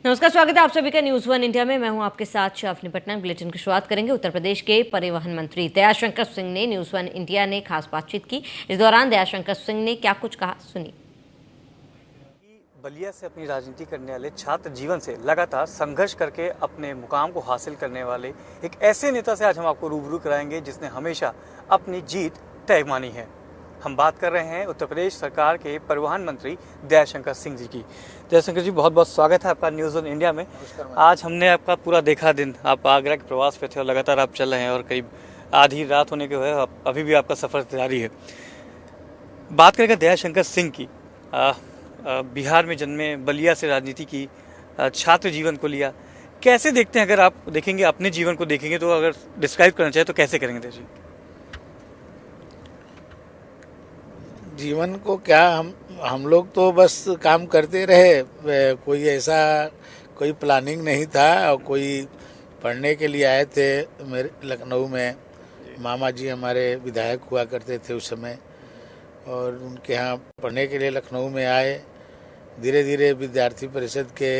नमस्कार, स्वागत है आप सभी का न्यूज़ वन इंडिया में। मैं हूं आपके साथ शाफनी पटना। बुलेटिन की शुरुआत करेंगे। उत्तर प्रदेश के परिवहन मंत्री दयाशंकर सिंह ने न्यूज़ वन इंडिया ने खास बातचीत की। इस दौरान दयाशंकर सिंह ने क्या कुछ कहा, सुनिए। बलिया से अपनी राजनीति करने वाले, छात्र जीवन से लगातार संघर्ष करके अपने मुकाम को हासिल करने वाले एक ऐसे नेता से आज हम आपको रूबरू कराएंगे जिसने हमेशा अपनी जीत तय मानी है। हम बात कर रहे हैं उत्तर प्रदेश सरकार के परिवहन मंत्री दयाशंकर सिंह जी की। दयाशंकर जी, बहुत बहुत स्वागत है आपका न्यूज़ वन इंडिया में। आज हमने आपका पूरा देखा दिन, आप आगरा के प्रवास पे थे और लगातार आप चल रहे हैं और करीब आधी रात होने के हुए अभी भी आपका सफ़र जारी है। बात करेंगे दयाशंकर सिंह की। बिहार में जन्मे, बलिया से राजनीति की, छात्र जीवन को लिया, कैसे देखते हैं? अगर आप देखेंगे, अपने जीवन को देखेंगे तो अगर डिस्क्राइब करना चाहे तो कैसे करेंगे जी? जीवन को क्या, हम लोग तो बस काम करते रहे। कोई प्लानिंग नहीं था। और कोई पढ़ने के लिए आए थे मेरे लखनऊ में। मामा जी हमारे विधायक हुआ करते थे उस समय, और उनके यहाँ पढ़ने के लिए लखनऊ में आए। धीरे धीरे विद्यार्थी परिषद के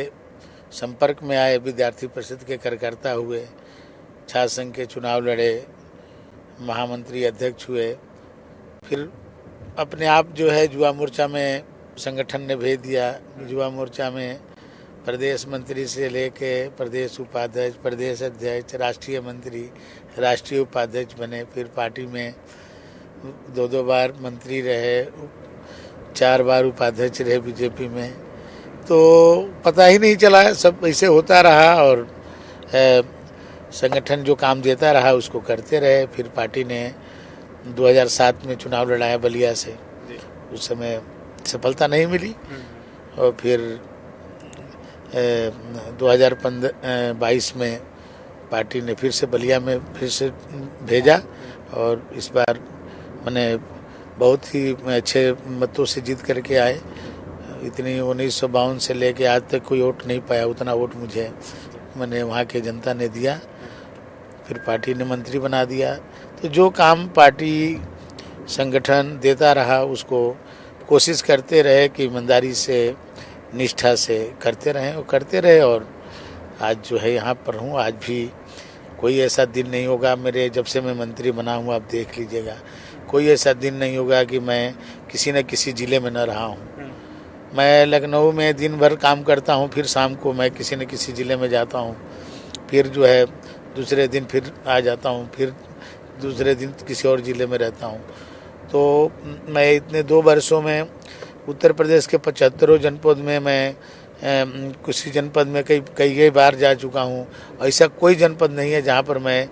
संपर्क में आए, विद्यार्थी परिषद के कार्यकर्ता हुए, छात्र संघ के चुनाव लड़े, महामंत्री अध्यक्ष हुए। फिर अपने आप जो है युवा मोर्चा में संगठन ने भेज दिया। युवा मोर्चा में प्रदेश मंत्री से लेके प्रदेश उपाध्यक्ष, प्रदेश अध्यक्ष, राष्ट्रीय मंत्री, राष्ट्रीय उपाध्यक्ष बने। फिर पार्टी में दो बार मंत्री रहे, 4 बार उपाध्यक्ष रहे बीजेपी में। तो पता ही नहीं चला, सब ऐसे होता रहा और संगठन जो काम देता रहा उसको करते रहे। फिर पार्टी ने 2007 में चुनाव लड़ाया बलिया से। उस समय सफलता नहीं मिली और फिर 2022 में पार्टी ने फिर से बलिया में फिर से भेजा और इस बार मैंने बहुत ही अच्छे मतों से जीत करके आए। इतनी 1952 से लेके आज तक कोई वोट नहीं पाया, उतना वोट मुझे मैंने वहाँ के जनता ने दिया। फिर पार्टी ने मंत्री बना दिया। तो जो काम पार्टी संगठन देता रहा उसको कोशिश करते रहे कि ईमानदारी से, निष्ठा से करते रहे और आज जो है यहाँ पर हूँ। आज भी कोई ऐसा दिन नहीं होगा मेरे, जब से मैं मंत्री बना हूँ, आप देख लीजिएगा, कोई ऐसा दिन नहीं होगा कि मैं किसी न किसी ज़िले में न रहा हूँ। मैं लखनऊ में दिन भर काम करता हूँ, फिर शाम को मैं किसी न किसी ज़िले में जाता हूँ, फिर जो है दूसरे दिन फिर आ जाता हूँ, फिर दूसरे दिन किसी और ज़िले में रहता हूँ। तो मैं इतने 2 वर्षों में उत्तर प्रदेश के 75 जनपद में मैं किसी जनपद में कई बार जा चुका हूँ। ऐसा कोई जनपद नहीं है जहाँ पर मैं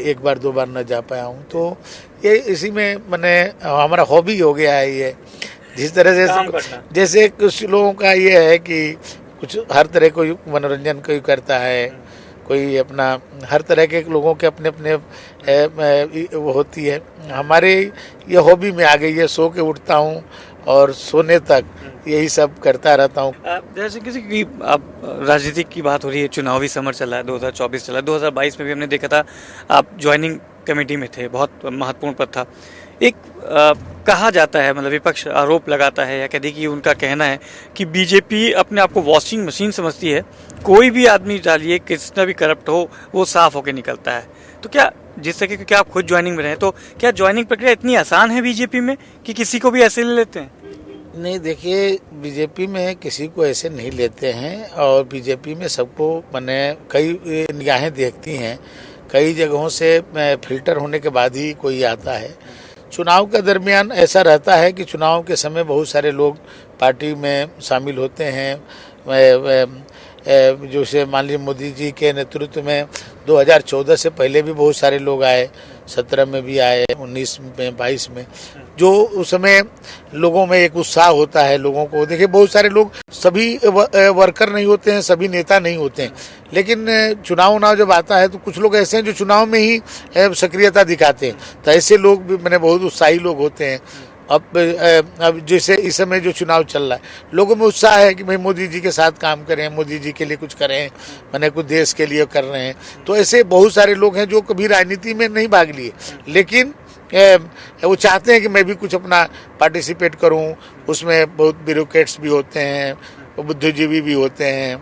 1 बार 2 बार न जा पाया हूँ। तो ये इसी में मैंने हमारा हॉबी हो गया है ये। जिस तरह से जैसे कुछ लोगों का ये है कि कुछ हर तरह कोई मनोरंजन कोई करता है, कोई अपना, हर तरह के लोगों के अपने अपने वो होती है। हमारे ये हॉबी में आ गई है। सो के उठता हूँ और सोने तक यही सब करता रहता हूँ। जैसे किसी की आप राजनीति की बात हो रही है, चुनावी समर चला है, 2024 चला, 2022 में भी हमने देखा था आप ज्वाइनिंग कमेटी में थे, बहुत महत्वपूर्ण पद था। एक कहा जाता है, मतलब विपक्ष आरोप लगाता है या कहते कि उनका कहना है कि बीजेपी अपने आप को वॉशिंग मशीन समझती है, कोई भी आदमी डालिए, कितना भी करप्ट हो, वो साफ होकर निकलता है। तो क्या, जिस तरीके क्योंकि आप खुद ज्वाइनिंग में रहे, तो क्या ज्वाइनिंग प्रक्रिया इतनी आसान है बीजेपी में कि किसी को भी ऐसे ले लेते हैं? नहीं, देखिए, बीजेपी में किसी को ऐसे नहीं लेते हैं और बीजेपी में सबको मैंने कई निगाहें देखती हैं। कई जगहों से फिल्टर होने के बाद ही कोई आता है। चुनाव के दरमियान ऐसा रहता है कि चुनाव के समय बहुत सारे लोग पार्टी में शामिल होते हैं। जैसे मान लीजिए मोदी जी के नेतृत्व में 2014 से पहले भी बहुत सारे लोग आए, 17 में भी आए, 19 में, 22 में। जो उस समय लोगों में एक उत्साह होता है लोगों को। देखिए, बहुत सारे लोग, सभी वर्कर नहीं होते हैं, सभी नेता नहीं होते हैं, लेकिन चुनाव जब आता है तो कुछ लोग ऐसे हैं जो चुनाव में ही सक्रियता दिखाते हैं। तो ऐसे लोग भी मैंने बहुत उत्साही लोग होते हैं। अब जैसे इस समय जो चुनाव चल रहा है, लोगों में उत्साह है कि भाई मोदी जी के साथ काम करें, मोदी जी के लिए कुछ करें, मैंने कुछ देश के लिए कर रहे हैं। तो ऐसे बहुत सारे लोग हैं जो कभी राजनीति में नहीं भाग लिए, लेकिन वो चाहते हैं कि मैं भी कुछ अपना पार्टिसिपेट करूं। उसमें बहुत ब्यूरोक्रेट्स भी होते हैं, बुद्धिजीवी भी होते हैं,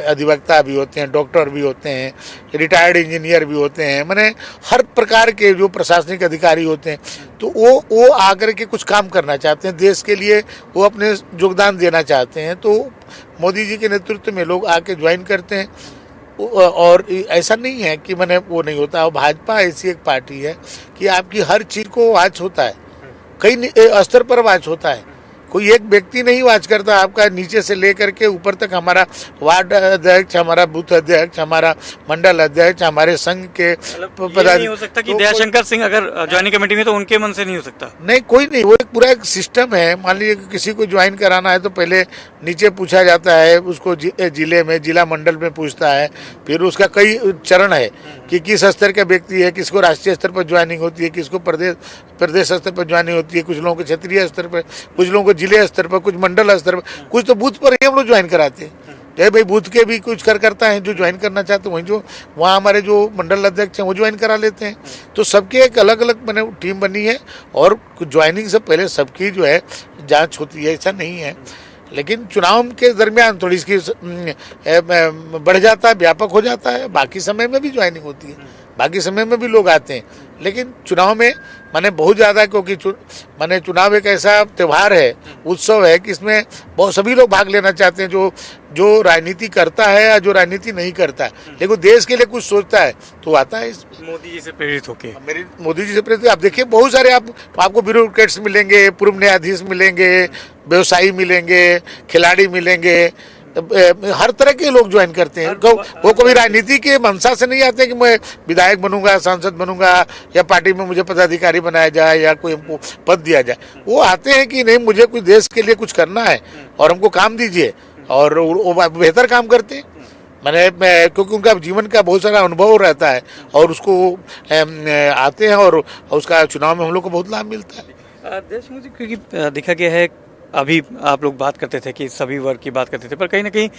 अधिवक्ता भी होते हैं, डॉक्टर भी होते हैं, रिटायर्ड इंजीनियर भी होते हैं, माने हर प्रकार के जो प्रशासनिक अधिकारी होते हैं, तो वो आकर के कुछ काम करना चाहते हैं देश के लिए, वो अपने योगदान देना चाहते हैं। तो मोदी जी के नेतृत्व में लोग आके ज्वाइन करते हैं। और ऐसा नहीं है कि मैंने वो नहीं होता। और भाजपा ऐसी एक पार्टी है कि आपकी हर चीज़ को वाच होता है, कई स्तर पर वाच होता है। कोई एक व्यक्ति नहीं वाच करता, आपका नीचे से लेकर के ऊपर तक, हमारा वार्ड अध्यक्ष, हमारा बूथ अध्यक्ष, हमारा मंडल अध्यक्ष, हमारे संघ के पदाधिकारी। नहीं हो सकता कि दयाशंकर सिंह अगर ज्वाइनिंग कमेटी में, तो उनके मन से नहीं हो सकता। नहीं, कोई नहीं, वो एक पूरा एक सिस्टम है। मान लीजिए किसी को ज्वाइन कराना है तो पहले नीचे पूछा जाता है, उसको जिले में, जिला मंडल में पूछता है, फिर उसका कई चरण है कि किस स्तर का व्यक्ति है, किसको राष्ट्रीय स्तर पर ज्वाइनिंग होती है, किसको प्रदेश स्तर पर ज्वाइनिंग होती है, कुछ लोगों को क्षेत्रीय स्तर पर, कुछ लोगों को जिले स्तर पर, कुछ मंडल स्तर पर, कुछ तो बूथ पर ही हम लोग ज्वाइन कराते हैं। जय भाई बूथ के भी कुछ करता है, जो ज्वाइन करना चाहते हैं वहीं जो वहाँ हमारे जो मंडल अध्यक्ष हैं वो ज्वाइन करा लेते हैं। तो सबके एक अलग अलग मैंने टीम बनी है, और ज्वाइनिंग से पहले सबकी जो है जांच होती है, ऐसा नहीं है। लेकिन चुनाव के दरमियान थोड़ी इसकी बढ़ जाता है, व्यापक हो जाता है। बाकी समय में भी ज्वाइनिंग होती है, बाकी समय में भी लोग आते हैं, लेकिन चुनाव में माने बहुत ज़्यादा, क्योंकि माने चुनाव एक ऐसा त्यौहार है, उत्सव है कि इसमें बहुत सभी लोग भाग लेना चाहते हैं, जो राजनीति करता है या जो राजनीति नहीं करता है, लेकिन देश के लिए कुछ सोचता है तो आता है। मोदी जी से प्रेरित होके, मोदी जी से प्रेरित आप देखिए, बहुत सारे आपको ब्यूरोक्रेट्स मिलेंगे, पूर्व न्यायाधीश मिलेंगे, व्यवसायी मिलेंगे, खिलाड़ी मिलेंगे, हर तरह के लोग ज्वाइन करते हैं। वो कभी राजनीति के मंशा से नहीं आते कि मैं विधायक बनूंगा, सांसद बनूंगा, या पार्टी में मुझे पदाधिकारी बनाया जाए या कोई हमको पद दिया जाए। वो आते हैं कि नहीं, मुझे कुछ देश के लिए कुछ करना है और हमको काम दीजिए, और वो बेहतर काम करते हैं। मैंने क्योंकि उनका जीवन का बहुत सारा अनुभव रहता है, और उसको आते हैं, और उसका चुनाव में हम लोग को बहुत लाभ मिलता है। देशमुख जी, क्योंकि देखा गया है, अभी आप लोग बात करते थे कि सभी वर्ग की बात करते थे, पर कहीं ना कहीं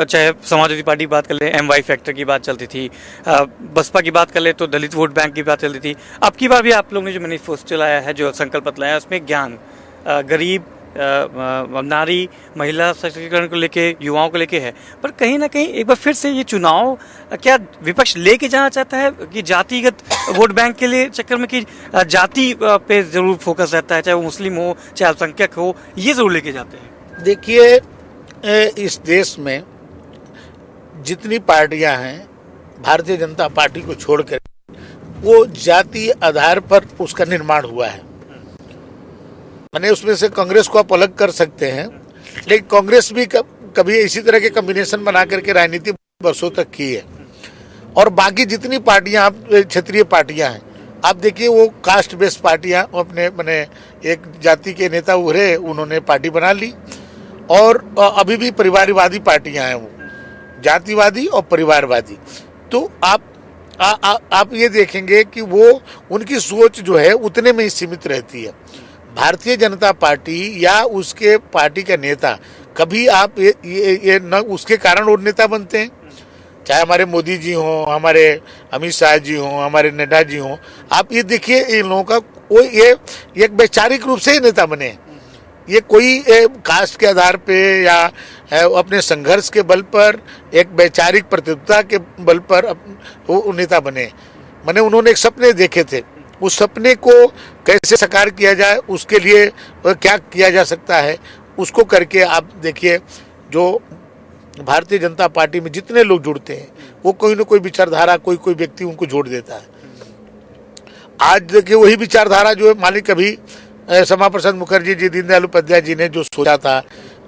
चाहे समाजवादी पार्टी की बात कर ले, MY फैक्टर की बात चलती थी, बसपा की बात कर ले तो दलित वोट बैंक की बात चलती थी। अब की बार भी आप लोगों ने जो मैनिफेस्टो लाया है, जो संकल्प पत्र लाया है, उसमें ज्ञान, गरीब, नारी, महिला सशक्तिकरण को लेके, युवाओं को लेके है। पर कहीं ना कहीं एक बार फिर से ये चुनाव क्या विपक्ष लेके जाना चाहता है कि जातिगत वोट बैंक के लिए चक्कर में, कि जाति पे जरूर फोकस रहता है, चाहे वो मुस्लिम हो चाहे अल्पसंख्यक हो, ये जरूर लेके जाते हैं। देखिए, इस देश में जितनी पार्टियां हैं, भारतीय जनता पार्टी को छोड़कर, वो जातीय आधार पर उसका निर्माण हुआ है। मैंने उसमें से कांग्रेस को आप अलग कर सकते हैं, लेकिन कांग्रेस भी कभी इसी तरह के कॉम्बिनेशन बना करके राजनीति वर्षों तक की है। और बाकी जितनी पार्टियां, आप क्षेत्रीय पार्टियां हैं, आप देखिए, वो कास्ट बेस्ड पार्टियां, अपने मैंने एक जाति के नेता उभरे, उन्होंने पार्टी बना ली, और अभी भी परिवारवादी पार्टियां हैं, वो जातिवादी और परिवारवादी। तो आप ये देखेंगे कि वो उनकी सोच जो है उतने में ही सीमित रहती है। भारतीय जनता पार्टी या उसके पार्टी का नेता, कभी आप ये न उसके कारण वो नेता बनते हैं, चाहे हमारे मोदी जी हों, हमारे अमित शाह जी हों, हमारे नड्डा जी हों। आप ये देखिए, इन लोगों का वो ये एक वैचारिक रूप से नेता बने हैं। ये कोई कास्ट के आधार पे या अपने संघर्ष के बल पर, एक वैचारिक प्रतिबद्धता के बल पर वो नेता बने। मैंने उन्होंने एक सपने देखे थे, उस सपने को कैसे साकार किया जाए, उसके लिए क्या किया जा सकता है, उसको करके आप देखिए, जो भारतीय जनता पार्टी में जितने लोग जुड़ते हैं, वो कोई ना कोई विचारधारा, कोई व्यक्ति उनको जोड़ देता है। आज देखिए, वही विचारधारा जो है, मान लीजिए कभी श्यामा प्रसाद मुखर्जी जी, दीनदयाल उपाध्याय जी ने जो सोचा था,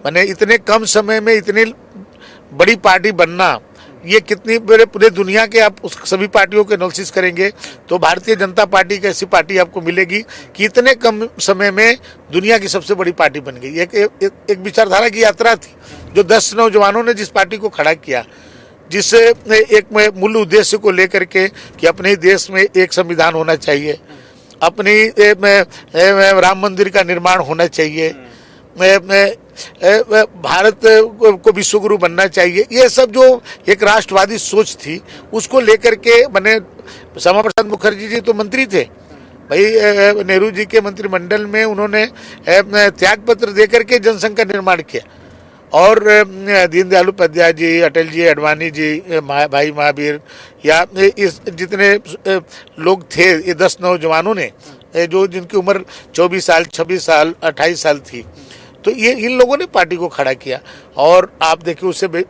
मैंने इतने कम समय में इतनी बड़ी पार्टी बनना, ये कितनी पूरे दुनिया के आप उस सभी पार्टियों के एनालिसिस करेंगे तो भारतीय जनता पार्टी की ऐसी पार्टी आपको मिलेगी कि इतने कम समय में दुनिया की सबसे बड़ी पार्टी बन गई। एक विचारधारा की यात्रा थी, जो 10 नौजवानों ने जिस पार्टी को खड़ा किया, जिससे एक मूल उद्देश्य को लेकर के कि अपने ही देश में एक संविधान होना चाहिए, अपनी राम मंदिर का निर्माण होना चाहिए, भारत को विश्वगुरु बनना चाहिए, ये सब जो एक राष्ट्रवादी सोच थी, उसको लेकर के बने। श्यामा प्रसाद मुखर्जी जी तो मंत्री थे भाई, नेहरू जी के मंत्रिमंडल में उन्होंने त्याग पत्र देकर के जनसंघ का निर्माण किया, और दीनदयाल उपाध्याय जी, अटल जी, अडवाणी जी, भाई महावीर, या इस जितने लोग थे, ये 10 नौजवानों ने जो जिनकी उम्र 24 साल, 26 साल, 28 साल थी, तो ये इन लोगों ने पार्टी को खड़ा किया। और आप देखिए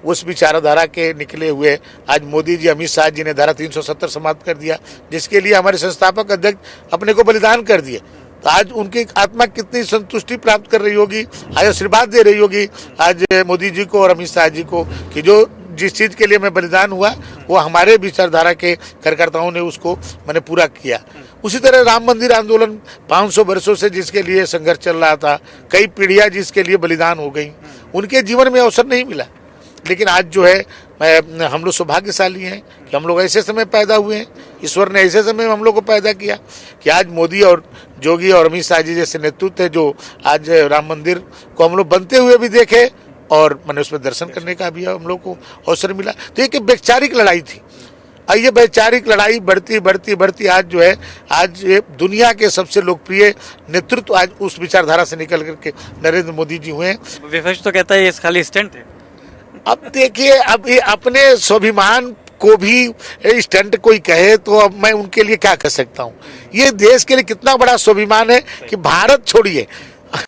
उस विचारधारा के निकले हुए आज मोदी जी, अमित शाह जी ने धारा 370 समाप्त कर दिया, जिसके लिए हमारे संस्थापक अध्यक्ष अपने को बलिदान कर दिए। तो आज उनकी आत्मा कितनी संतुष्टि प्राप्त कर रही होगी, आज आशीर्वाद दे रही होगी आज मोदी जी को और अमित शाह जी को, कि जो जिस चीज के लिए मैं बलिदान हुआ वो हमारे विचारधारा के कार्यकर्ताओं ने उसको मैंने पूरा किया। उसी तरह राम मंदिर आंदोलन 500 वर्षों से जिसके लिए संघर्ष चल रहा था, कई पीढ़ियां जिसके लिए बलिदान हो गई, उनके जीवन में अवसर नहीं मिला। लेकिन आज जो है हम लोग सौभाग्यशाली हैं कि हम लोग ऐसे समय पैदा हुए हैं, ईश्वर ने ऐसे समय हम लोग को पैदा किया कि आज मोदी और योगी और अमित शाह जी जैसे नेतृत्व है, जो आज राम मंदिर को हम लोग बनते हुए भी देखे और मैंने उसमें दर्शन करने का भी हम लोग को अवसर मिला। तो एक वैचारिक लड़ाई थी, और ये वैचारिक लड़ाई बढ़ती बढ़ती बढ़ती आज जो है, आज दुनिया के सबसे लोकप्रिय नेतृत्व आज उस विचारधारा से निकल करके नरेंद्र मोदी जी हुए हैं। विपक्ष तो कहता है ये खाली स्टंट है। अब देखिए, अब ये अपने स्वाभिमान को भी स्टंट कोई कहे तो अब मैं उनके लिए क्या कह सकता हूँ। ये देश के लिए कितना बड़ा स्वाभिमान है कि भारत छोड़िए,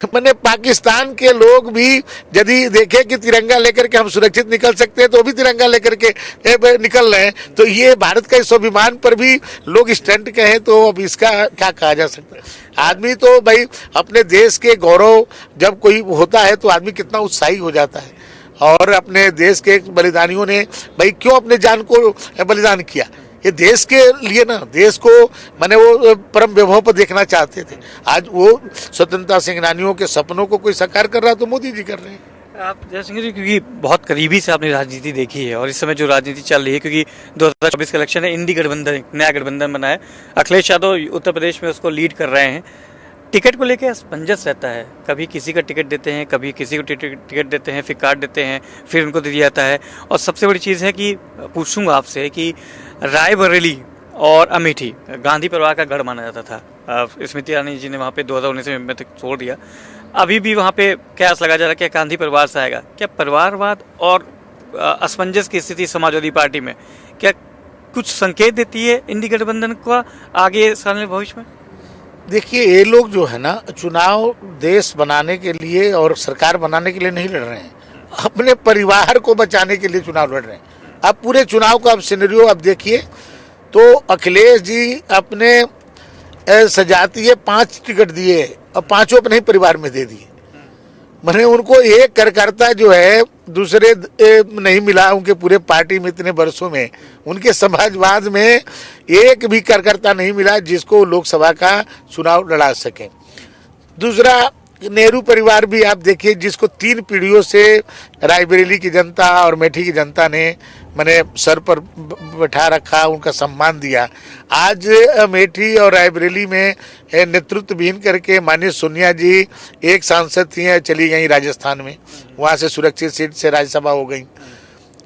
मैंने पाकिस्तान के लोग भी यदि देखे कि तिरंगा लेकर के हम सुरक्षित निकल सकते हैं तो भी तिरंगा लेकर के निकल रहे हैं। तो ये भारत के स्वाभिमान पर भी लोग स्टंट कहें तो अब इसका क्या कहा जा सकता है। आदमी तो भाई अपने देश के गौरव जब कोई होता है तो आदमी कितना उत्साही हो जाता है। और अपने देश के बलिदानियों ने भाई क्यों अपने जान को बलिदान किया, ये देश के लिए ना, देश को मैंने वो परम वैभव पर देखना चाहते थे। आज वो स्वतंत्रता सेनानियों के सपनों को कोई साकार कर रहा तो मोदी जी कर रहे हैं। आप जयशंकर जी, क्योंकि बहुत करीबी से आपने राजनीति देखी है और इस समय जो राजनीति चल रही है, क्योंकि 2024 का इलेक्शन है, इंडी गठबंधन, नया गठबंधन बना है, अखिलेश यादव उत्तर प्रदेश में उसको लीड कर रहे हैं। टिकट को लेकर असमंजस रहता है, कभी किसी का टिकट देते हैं, कभी किसी को टिकट देते हैं, फिर कार्ड देते हैं, फिर उनको दे दिया जाता है। और सबसे बड़ी चीज़ है कि पूछूंगा आपसे कि रायबरेली और अमेठी गांधी परिवार का गढ़ माना जाता था। स्मृति ईरानी जी ने वहाँ पे 2019 में तक छोड़ दिया। अभी भी वहाँ पे कयास लगा जा रहा है कि गांधी परिवार से आएगा। क्या परिवारवाद और असमंजस की स्थिति समाजवादी पार्टी में क्या कुछ संकेत देती है इंडी गठबंधन को आगे सामने भविष्य में? देखिए, ये लोग जो है ना, चुनाव देश बनाने के लिए और सरकार बनाने के लिए नहीं लड़ रहे हैं, अपने परिवार को बचाने के लिए चुनाव लड़ रहे हैं। अब पूरे चुनाव का अब सिनेरियो अब देखिए तो अखिलेश जी अपने सजातीय 5 टिकट दिए और 5 अपने ही परिवार में दे दिए। मैंने उनको एक कार्यकर्ता जो है दूसरे नहीं मिला उनके पूरे पार्टी में इतने वर्षों में, उनके समाजवाद में एक भी कार्यकर्ता नहीं मिला जिसको लोकसभा का चुनाव लड़ा सके। दूसरा, नेहरू परिवार भी आप देखिए, जिसको 3 पीढ़ियों से रायबरेली की जनता और अमेठी की जनता ने मैंने सर पर बैठा रखा, उनका सम्मान दिया। आज अमेठी और रायबरेली में नेतृत्व विहीन करके माननीय सोनिया जी एक सांसद थी, चली गई राजस्थान में, वहाँ से सुरक्षित सीट से राज्यसभा हो गई।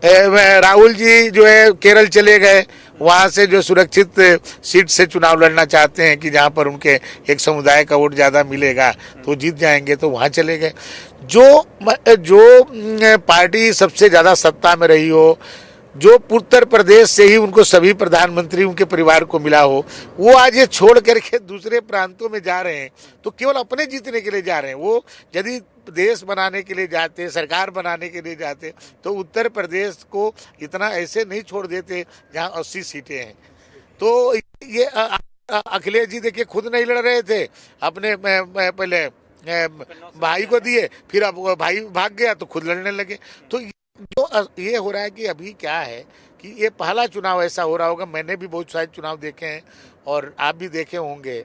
राहुल जी जो है केरल चले गए, वहाँ से जो सुरक्षित सीट से चुनाव लड़ना चाहते हैं कि जहाँ पर उनके एक समुदाय का वोट ज़्यादा मिलेगा तो जीत जाएंगे, तो वहाँ चले गए। जो पार्टी सबसे ज़्यादा सत्ता में रही हो, जो उत्तर प्रदेश से ही उनको सभी प्रधानमंत्री उनके परिवार को मिला हो, वो आज ये छोड़ करके दूसरे प्रांतों में जा रहे हैं तो केवल अपने जीतने के लिए जा रहे हैं। वो यदि देश बनाने के लिए जाते, सरकार बनाने के लिए जाते तो उत्तर प्रदेश को इतना ऐसे नहीं छोड़ देते जहां 80 सीटें हैं। तो ये अखिलेश जी देखिए खुद नहीं लड़ रहे थे, अपने पहले भाई को दिए, फिर अब भाई भाग गया तो खुद लड़ने लगे। तो जो ये हो रहा है कि अभी क्या है कि ये पहला चुनाव ऐसा हो रहा होगा, मैंने भी बहुत सारे चुनाव देखे हैं और आप भी देखे होंगे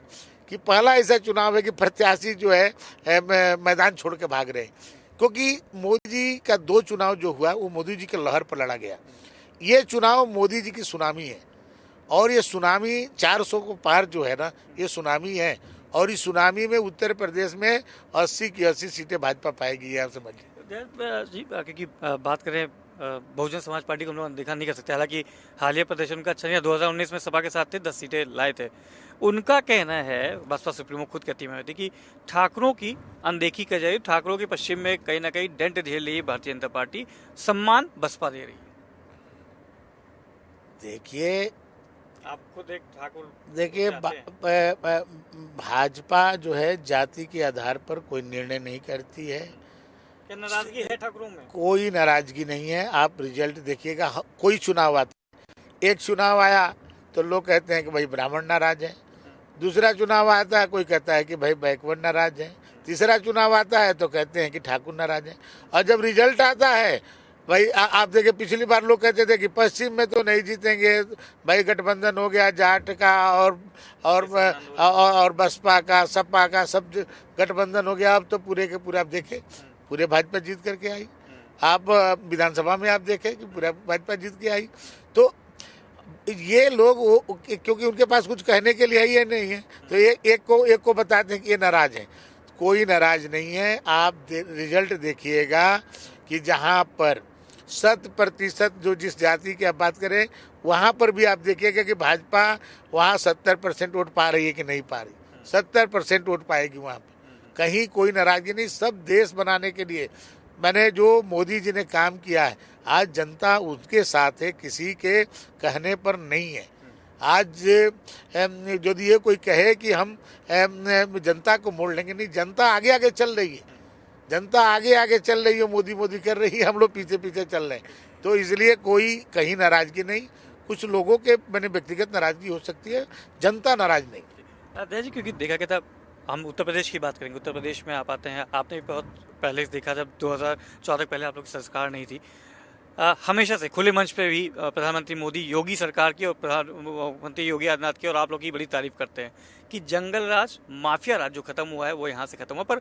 कि पहला ऐसा चुनाव है कि प्रत्याशी जो है मैदान छोड़ के भाग रहे हैं। क्योंकि मोदी जी का 2 चुनाव जो हुआ वो मोदी जी के लहर पर लड़ा गया। ये चुनाव मोदी जी की सुनामी है और ये सुनामी 400 को पार जो है ना, ये सुनामी है। और इस सुनामी में उत्तर प्रदेश में 80 की 80 सीटें भाजपा पाएगी, ये आप समझिए। जी, क्योंकि बात करें बहुजन समाज पार्टी को हम लोग अनदेखा नहीं कर सकते। हालांकि हालिया प्रदर्शन का अच्छा नहीं, 2019 में सपा के साथ थे, 10 सीटें लाए थे। उनका कहना है, बसपा सुप्रीमो खुद कहती है कि ठाकरों की अनदेखी कर जाए, ठाकरों की पश्चिम में कहीं ना कहीं डेंट झेल रही है भारतीय जनता पार्टी, सम्मान बसपा दे रही है। देखिए, आप खुद एक ठाकुर देखिए भाजपा जो है जाति के आधार पर कोई निर्णय नहीं करती है। क्या नाराजगी है ठाकुरों में? कोई नाराजगी नहीं है। आप रिजल्ट देखिएगा, कोई चुनाव आता, एक चुनाव आया तो लोग कहते हैं कि भाई ब्राह्मण नाराज है, दूसरा चुनाव आता है कोई कहता है कि भाई बैकवर्ड नाराज है, तीसरा चुनाव आता है तो कहते हैं कि ठाकुर नाराज है। और जब रिजल्ट आता है भाई आप देखिए, पिछली बार लोग कहते थे कि पश्चिम में तो नहीं जीतेंगे, भाई गठबंधन हो गया जाट का और बसपा का, सपा का, सब गठबंधन हो गया। अब तो पूरे के पूरे आप देखें, पूरे भाजपा जीत करके आई। आप विधानसभा में आप देखें कि पूरा भाजपा जीत के आई। तो ये लोग क्योंकि उनके पास कुछ कहने के लिए ही नहीं है, तो ये एक को बताते हैं कि ये नाराज है। कोई नाराज नहीं है। आप रिजल्ट देखिएगा कि जहाँ पर 100% जो जिस जाति की आप बात करें, वहाँ पर भी आप देखिएगा कि भाजपा वहाँ 70% वोट पा रही है कि नहीं पा रही। 70% वोट पाएगी वहाँ पे, कहीं कोई नाराजगी नहीं। सब देश बनाने के लिए मैंने जो मोदी जी ने काम किया है, आज जनता उसके साथ है, किसी के कहने पर नहीं है। आज यदि ये कोई कहे कि हम जनता को मोड़ लेंगे, नहीं, जनता आगे आगे चल रही है, जनता आगे आगे चल रही है, मोदी मोदी कर रही है, हम लोग पीछे पीछे चल रहे हैं। तो इसलिए कोई कहीं नाराजगी नहीं। कुछ लोगों के मैंने व्यक्तिगत नाराजगी हो सकती है, जनता नाराज नहीं। दया जी, क्योंकि देखा गया था, हम उत्तर प्रदेश की बात करेंगे। उत्तर प्रदेश में आप आते हैं, आपने भी बहुत पहले देखा, जब 2014 पहले आप लोग की सरकार नहीं थी, हमेशा से खुले मंच पे भी प्रधानमंत्री मोदी योगी सरकार की और प्रधानमंत्री योगी आदित्यनाथ की और आप लोग की बड़ी तारीफ करते हैं कि जंगल राज, माफिया राज जो खत्म हुआ है वो यहाँ से खत्म हुआ। पर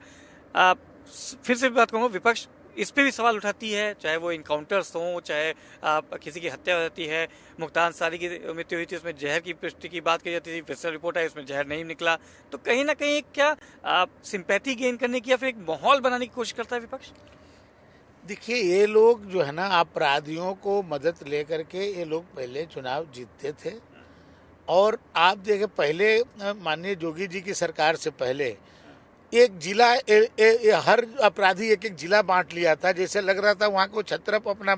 फिर से बात करूँगा, विपक्ष इस पे भी सवाल उठाती है, चाहे वो इनकाउंटर्स हों, चाहे किसी की हत्या हो जाती है। मुख्तार अंसारी की मृत्यु हुई थी, उसमें जहर की पुष्टि की बात की जाती थी, फिर रिपोर्ट आई उसमें जहर नहीं निकला। तो कहीं ना कहीं क्या सिंपैथी गेन करने की या फिर एक माहौल बनाने की कोशिश करता है विपक्ष? देखिए, ये लोग जो है ना, अपराधियों को मदद लेकर के ये लोग पहले चुनाव जीतते थे। और आप देखें, पहले माननीय योगी जी की सरकार से पहले एक जिला हर अपराधी एक एक जिला बांट लिया था। जैसे लग रहा था वहाँ को छत्रप अपना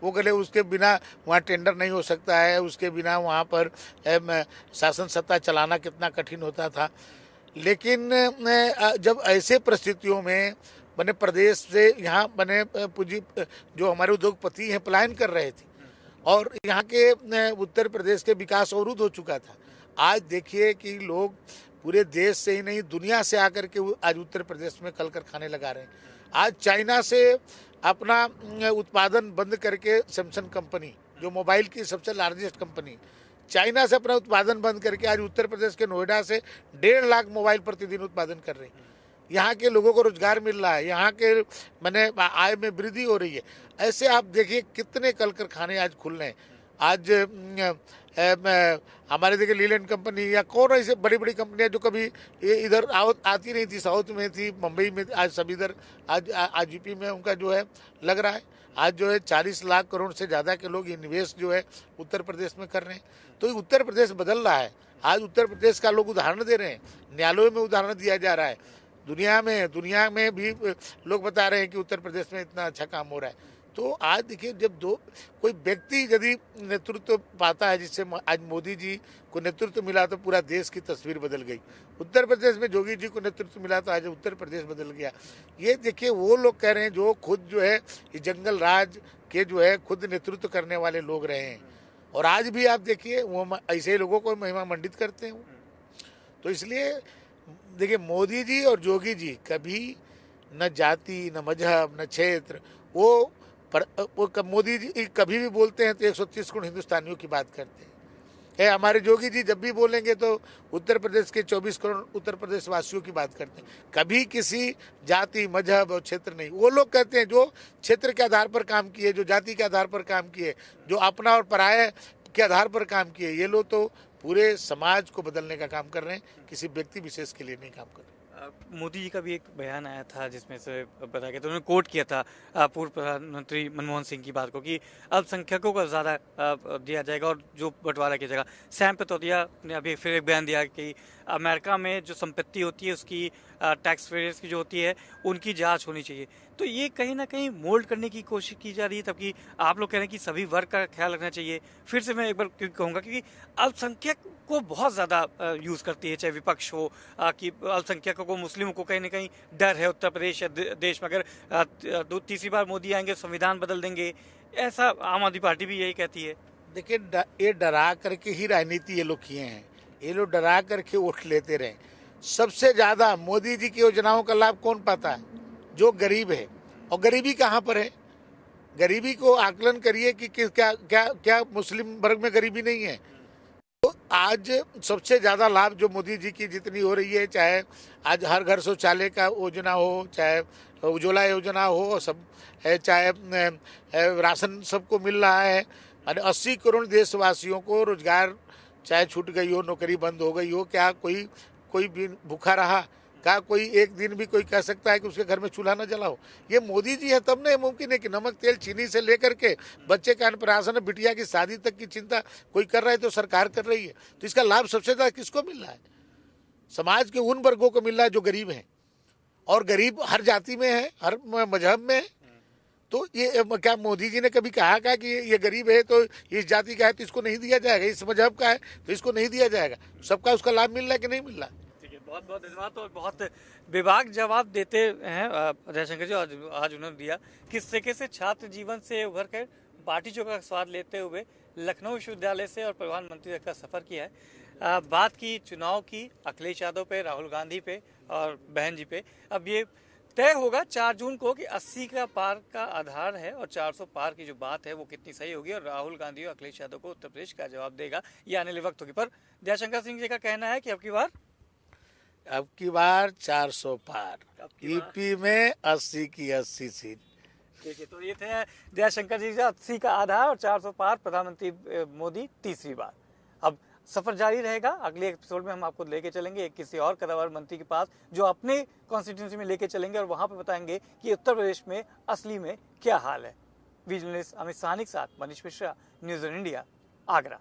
वो गले, उसके बिना वहाँ टेंडर नहीं हो सकता है, उसके बिना वहाँ पर शासन सत्ता चलाना कितना कठिन होता था। लेकिन जब ऐसे परिस्थितियों में बने प्रदेश से यहाँ बने पूंजी जो हमारे उद्योगपति हैं पलायन कर रहे थे और यहाँ के उत्तर प्रदेश के विकास अवरुद्ध हो चुका था। आज देखिए कि लोग पूरे देश से ही नहीं, दुनिया से आकर के आज उत्तर प्रदेश में कल कारखाने लगा रहे हैं। आज चाइना से अपना उत्पादन बंद करके सैमसंग कंपनी, जो मोबाइल की सबसे लार्जेस्ट कंपनी, चाइना से अपना उत्पादन बंद करके आज उत्तर प्रदेश के नोएडा से 1.5 लाख मोबाइल प्रतिदिन उत्पादन कर रहे हैं। यहाँ के लोगों को रोजगार मिल रहा है, यहाँ के मैंने आय में वृद्धि हो रही है। ऐसे आप देखिए कितने कल कारखाने आज खुल रहे हैं। आज हमारे देखिए लीलैंड कंपनी या कौन ऐसे बड़ी बड़ी कंपनियां जो कभी इधर आती नहीं थी, साउथ में थी, मुंबई में, आज सब इधर आज यूपी में उनका जो है लग रहा है। आज जो है 40 लाख करोड़ से ज़्यादा के लोग इन्वेस्ट जो है उत्तर प्रदेश में कर रहे हैं। तो उत्तर प्रदेश बदल रहा है। आज उत्तर प्रदेश का लोग उदाहरण दे रहे हैं, न्यायालयों में उदाहरण दिया जा रहा है, दुनिया में भी लोग बता रहे हैं कि उत्तर प्रदेश में इतना अच्छा काम हो रहा है। तो आज देखिए, जब कोई व्यक्ति यदि नेतृत्व पाता है, जिससे आज मोदी जी को नेतृत्व मिला तो पूरा देश की तस्वीर बदल गई। उत्तर प्रदेश में योगी जी को नेतृत्व मिला तो आज उत्तर प्रदेश बदल गया। ये देखिए, वो लोग कह रहे हैं जो खुद जो है जंगल राज के जो है खुद नेतृत्व करने वाले लोग रहे हैं, और आज भी आप देखिए वो ऐसे लोगों को महिमा मंडित करते हैं। तो इसलिए देखिए, मोदी जी और योगी जी कभी न जाति, न मजहब, न क्षेत्र, वो मोदी जी कभी भी बोलते हैं तो 130 करोड़ हिंदुस्तानियों की बात करते हैं। हमारे योगी जी जब भी बोलेंगे तो उत्तर प्रदेश के 24 करोड़ उत्तर प्रदेश वासियों की बात करते हैं। कभी किसी जाति, मजहब और क्षेत्र नहीं। वो लोग कहते हैं जो क्षेत्र के आधार पर काम किए, जो जाति के आधार पर काम किए, जो अपना और पराया के आधार पर काम किए, ये लोग तो पूरे समाज को बदलने का काम कर रहे हैं, किसी व्यक्ति विशेष के लिए नहीं काम कर रहे। मोदी जी का भी एक बयान आया था जिसमें से बताया गया था, उन्होंने कोट किया था पूर्व प्रधानमंत्री मनमोहन सिंह की बात को कि अल्पसंख्यकों को ज़्यादा दिया जाएगा और जो बंटवारा किया जाएगा। सैम पतौदिया ने अभी फिर एक बयान दिया कि अमेरिका में जो संपत्ति होती है उसकी टैक्स पेयर्स की जो होती है उनकी जांच होनी चाहिए। तो ये कहीं ना कहीं मोल्ड करने की कोशिश की जा रही है, तबकि आप लोग कह रहे हैं कि सभी वर्ग का ख्याल रखना चाहिए। फिर से मैं एक बार कहूँगा क्योंकि अल्पसंख्यक को बहुत ज़्यादा यूज़ करती है, चाहे विपक्ष हो कि अल्पसंख्यकों को, मुस्लिमों को कहीं ना कहीं डर है उत्तर प्रदेश या देश में अगर तीसरी बार मोदी आएंगे संविधान बदल देंगे, ऐसा आम आदमी पार्टी भी यही कहती है। देखिए ये डरा करके ही राजनीति ये लोग किए हैं, ये लोग डरा करके वोट लेते रहे। सबसे ज्यादा मोदी जी की योजनाओं का लाभ कौन पाता है? जो गरीब है। और गरीबी कहाँ पर है? गरीबी को आकलन करिए कि क्या क्या क्या मुस्लिम वर्ग में गरीबी नहीं है? तो आज सबसे ज्यादा लाभ जो मोदी जी की जितनी हो रही है, चाहे आज हर घर शौचालय का योजना हो, चाहे उज्ज्वला योजना हो, सब है, चाहे राशन सबको मिल रहा है, 80 करोड़ देशवासियों को रोजगार चाहे छूट गई हो, नौकरी बंद हो गई हो, क्या कोई भी भूखा रहा? क्या कोई एक दिन भी कोई कह सकता है कि उसके घर में चूल्हा न जला हो? ये मोदी जी है तब नहीं मुमकिन है कि नमक तेल चीनी से लेकर के बच्चे का अन्नप्राशन, बिटिया की शादी तक की चिंता कोई कर रहा है तो सरकार कर रही है। तो इसका लाभ सबसे ज्यादा किसको मिल रहा है? समाज के उन वर्गों को मिल रहा है जो गरीब हैं, और गरीब हर जाति में है, हर मजहब में है। तो ये क्या मोदी जी ने कभी कहा कि ये गरीब है तो इस जाति का है तो इसको नहीं दिया जाएगा, इस मजहब का है तो इसको नहीं दिया जाएगा? सबका उसका लाभ मिल रहा है कि नहीं मिल रहा? ठीक है, बहुत बहुत धन्यवाद। तो बहुत बेबाक जवाब देते हैं जयशंकर जी, आज उन्होंने दिया किस तरीके से छात्र जीवन से उभर कर बाटीचों का स्वाद लेते हुए लखनऊ विश्वविद्यालय से और प्रधानमंत्री तक का सफर किया है। बात की चुनाव की अखिलेश यादव पे, राहुल गांधी पे और बहन जी पे। अब ये तय होगा 4 जून को कि 80 का पार का आधार है और 400 पार की जो बात है वो कितनी सही होगी, और राहुल गांधी और अखिलेश यादव को उत्तर प्रदेश का जवाब देगा, ये आने वाले वक्त होगी। पर जयशंकर सिंह जी का कहना है कि अब की बार 400 पार, यूपी में 80 की 80 सीट। ठीक है, तो ये थे जयशंकर जी का 80 का आधार और 400 पार, प्रधानमंत्री मोदी तीसरी बार। अब सफर जारी रहेगा, अगले एपिसोड में हम आपको लेके चलेंगे एक किसी और कदावर मंत्री के पास जो अपने कॉन्स्टिट्यूंसी में लेके चलेंगे और वहां पे बताएंगे कि उत्तर प्रदेश में असली में क्या हाल है। विजुअलिस्ट अमित साहनी के साथ मनीष मिश्रा, न्यूज़ इंडिया, आगरा।